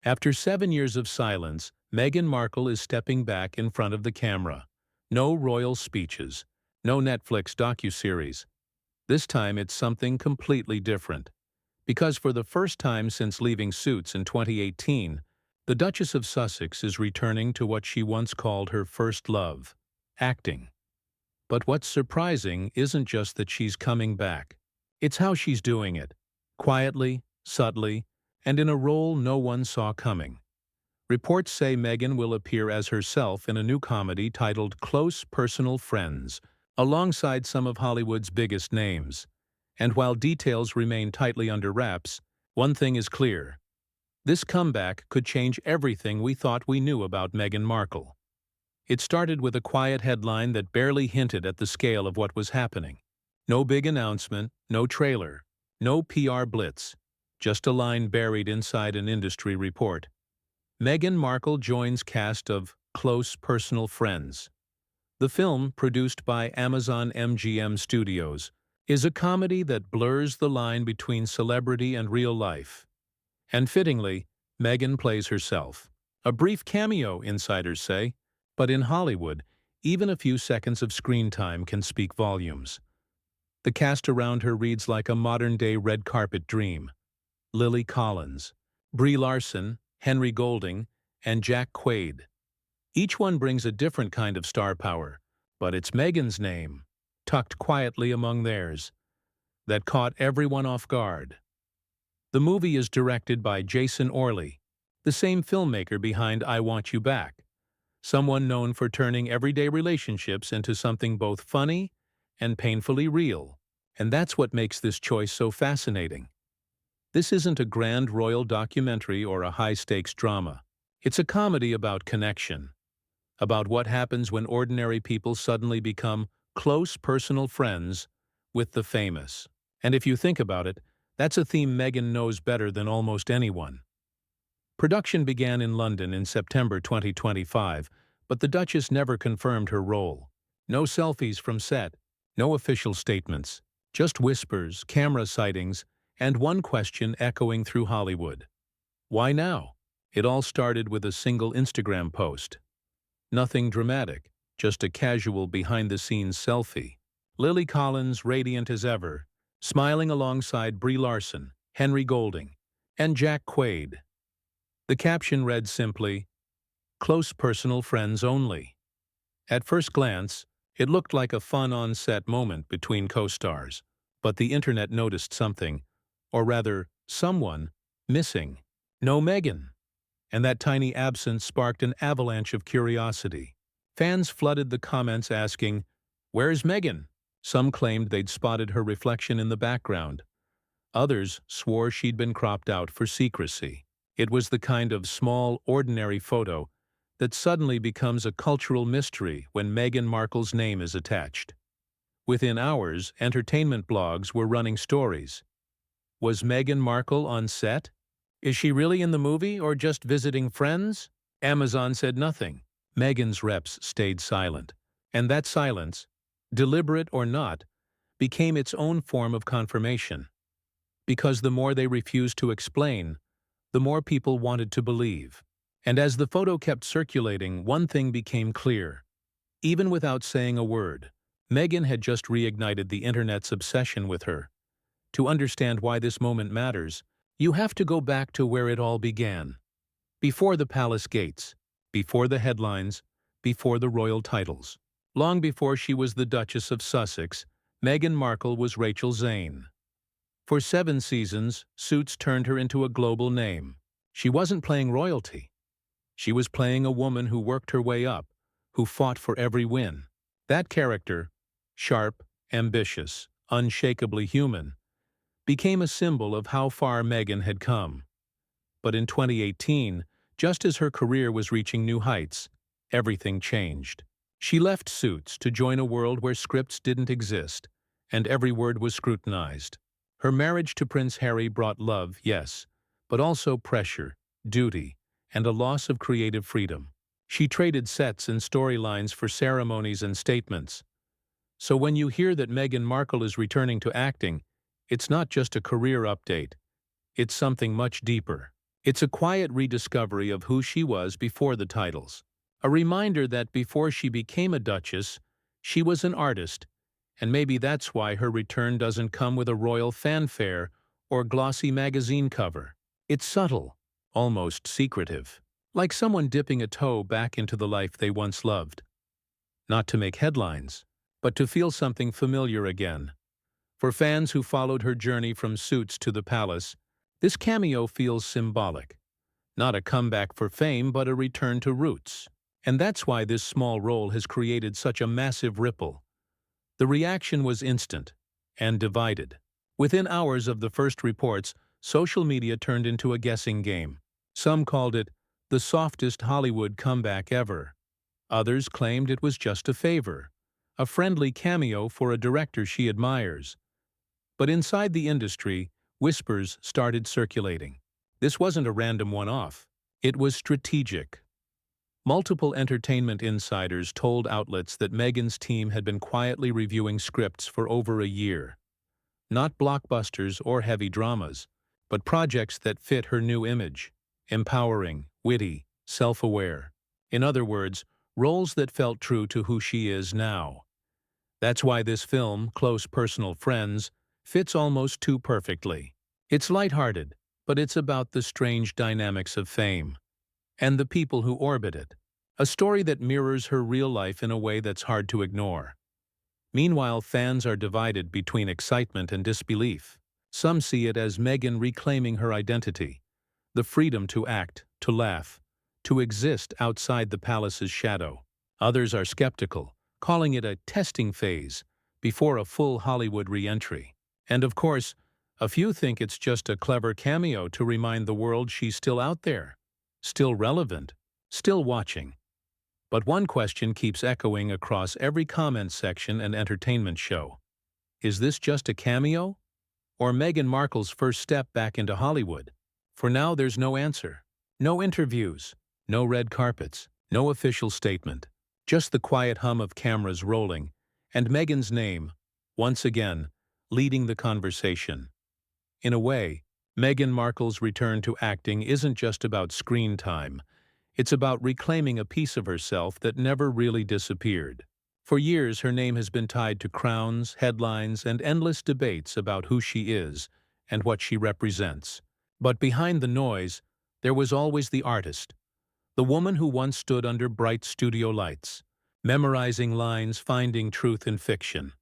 After 7 years of silence, Meghan Markle is stepping back in front of the camera. No royal speeches, no Netflix docuseries. This time it's something completely different. Because for the first time since leaving Suits in 2018, the Duchess of Sussex is returning to what she once called her first love: acting. But what's surprising isn't just that she's coming back. It's how she's doing it. Quietly, subtly, and in a role no one saw coming. Reports say Meghan will appear as herself in a new comedy titled Close Personal Friends, alongside some of Hollywood's biggest names. And while details remain tightly under wraps, one thing is clear: this comeback could change everything we thought we knew about Meghan Markle. It started with a quiet headline that barely hinted at the scale of what was happening. No big announcement, no trailer, no PR blitz, just a line buried inside an industry report. Meghan Markle joins cast of Close Personal Friends. The film, produced by Amazon MGM Studios, is a comedy that blurs the line between celebrity and real life. And fittingly, Meghan plays herself. A brief cameo, insiders say, but in Hollywood, even a few seconds of screen time can speak volumes. The cast around her reads like a modern-day red carpet dream. Lily Collins, Brie Larson, Henry Golding, and Jack Quaid. Each one brings a different kind of star power, but it's Meghan's name, tucked quietly among theirs, that caught everyone off guard. The movie is directed by Jason Orley, the same filmmaker behind I Want You Back, someone known for turning everyday relationships into something both funny and painfully real. And that's what makes this choice so fascinating. This isn't a grand royal documentary or a high-stakes drama. It's a comedy about connection, about what happens when ordinary people suddenly become close personal friends with the famous. And if you think about it, that's a theme Meghan knows better than almost anyone. Production began in London in September 2025, but the Duchess never confirmed her role. No selfies from set, no official statements, just whispers, camera sightings, and one question echoing through Hollywood. Why now? It all started with a single Instagram post. Nothing dramatic, just a casual behind-the-scenes selfie. Lily Collins, radiant as ever, smiling alongside Brie Larson, Henry Golding, and Jack Quaid. The caption read simply, "Close personal friends only." At first glance, it looked like a fun on-set moment between co-stars, but the internet noticed something, or rather, someone, missing. No Meghan. And that tiny absence sparked an avalanche of curiosity. Fans flooded the comments asking, "Where's Meghan?" Some claimed they'd spotted her reflection in the background. Others swore she'd been cropped out for secrecy. It was the kind of small, ordinary photo that suddenly becomes a cultural mystery when Meghan Markle's name is attached. Within hours, entertainment blogs were running stories. Was Meghan Markle on set? Is she really in the movie or just visiting friends? Amazon said nothing. Meghan's reps stayed silent. And that silence, deliberate or not, became its own form of confirmation. Because the more they refused to explain, the more people wanted to believe. And as the photo kept circulating, one thing became clear. Even without saying a word, Meghan had just reignited the internet's obsession with her. To understand why this moment matters, you have to go back to where it all began. Before the palace gates, before the headlines, before the royal titles. Long before she was the Duchess of Sussex, Meghan Markle was Rachel Zane. For 7 seasons, Suits turned her into a global name. She wasn't playing royalty. She was playing a woman who worked her way up, who fought for every win. That character, sharp, ambitious, unshakably human, became a symbol of how far Meghan had come. But in 2018, just as her career was reaching new heights, everything changed. She left Suits to join a world where scripts didn't exist, and every word was scrutinized. Her marriage to Prince Harry brought love, yes, but also pressure, duty, and a loss of creative freedom. She traded sets and storylines for ceremonies and statements. So when you hear that Meghan Markle is returning to acting, it's not just a career update. It's something much deeper. It's a quiet rediscovery of who she was before the titles. A reminder that before she became a duchess, she was an artist, and maybe that's why her return doesn't come with a royal fanfare or glossy magazine cover. It's subtle, almost secretive, like someone dipping a toe back into the life they once loved. Not to make headlines, but to feel something familiar again. For fans who followed her journey from Suits to the palace, this cameo feels symbolic. Not a comeback for fame, but a return to roots. And that's why this small role has created such a massive ripple. The reaction was instant and divided. Within hours of the first reports, social media turned into a guessing game. Some called it the softest Hollywood comeback ever. Others claimed it was just a favor, a friendly cameo for a director she admires. But inside the industry, whispers started circulating. This wasn't a random one-off. It was strategic. Multiple entertainment insiders told outlets that Meghan's team had been quietly reviewing scripts for over a year. Not blockbusters or heavy dramas, but projects that fit her new image. Empowering, witty, self-aware. In other words, roles that felt true to who she is now. That's why this film, Close Personal Friends, fits almost too perfectly. It's lighthearted, but it's about the strange dynamics of fame and the people who orbit it. A story that mirrors her real life in a way that's hard to ignore. Meanwhile, fans are divided between excitement and disbelief. Some see it as Meghan reclaiming her identity, the freedom to act, to laugh, to exist outside the palace's shadow. Others are skeptical, calling it a testing phase before a full Hollywood re-entry. And of course, a few think it's just a clever cameo to remind the world she's still out there, still relevant, still watching. But one question keeps echoing across every comment section and entertainment show. Is this just a cameo? Or Meghan Markle's first step back into Hollywood? For now, there's no answer. No interviews, no red carpets, no official statement. Just the quiet hum of cameras rolling, and Meghan's name, once again, leading the conversation. In a way, Meghan Markle's return to acting isn't just about screen time. It's about reclaiming a piece of herself that never really disappeared. For years, her name has been tied to crowns, headlines, and endless debates about who she is and what she represents. But behind the noise, there was always the artist, the woman who once stood under bright studio lights, memorizing lines, finding truth in fiction.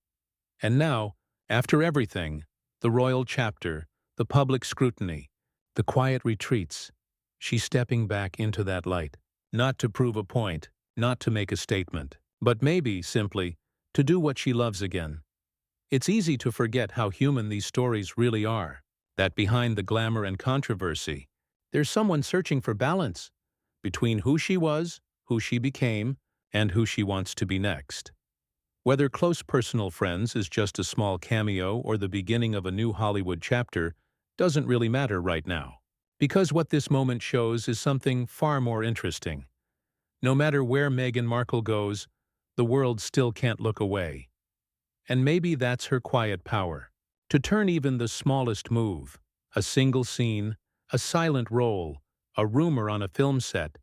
And now, after everything, the royal chapter, the public scrutiny, the quiet retreats, she's stepping back into that light, not to prove a point, not to make a statement, but maybe, simply, to do what she loves again. It's easy to forget how human these stories really are, that behind the glamour and controversy, there's someone searching for balance between who she was, who she became, and who she wants to be next. Whether Close Personal Friends is just a small cameo or the beginning of a new Hollywood chapter doesn't really matter right now. Because what this moment shows is something far more interesting. No matter where Meghan Markle goes, the world still can't look away. And maybe that's her quiet power. To turn even the smallest move, a single scene, a silent role, a rumor on a film set,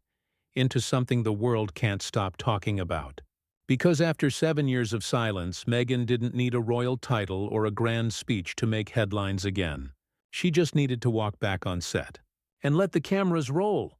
into something the world can't stop talking about. Because after 7 years of silence, Meghan didn't need a royal title or a grand speech to make headlines again. She just needed to walk back on set and let the cameras roll.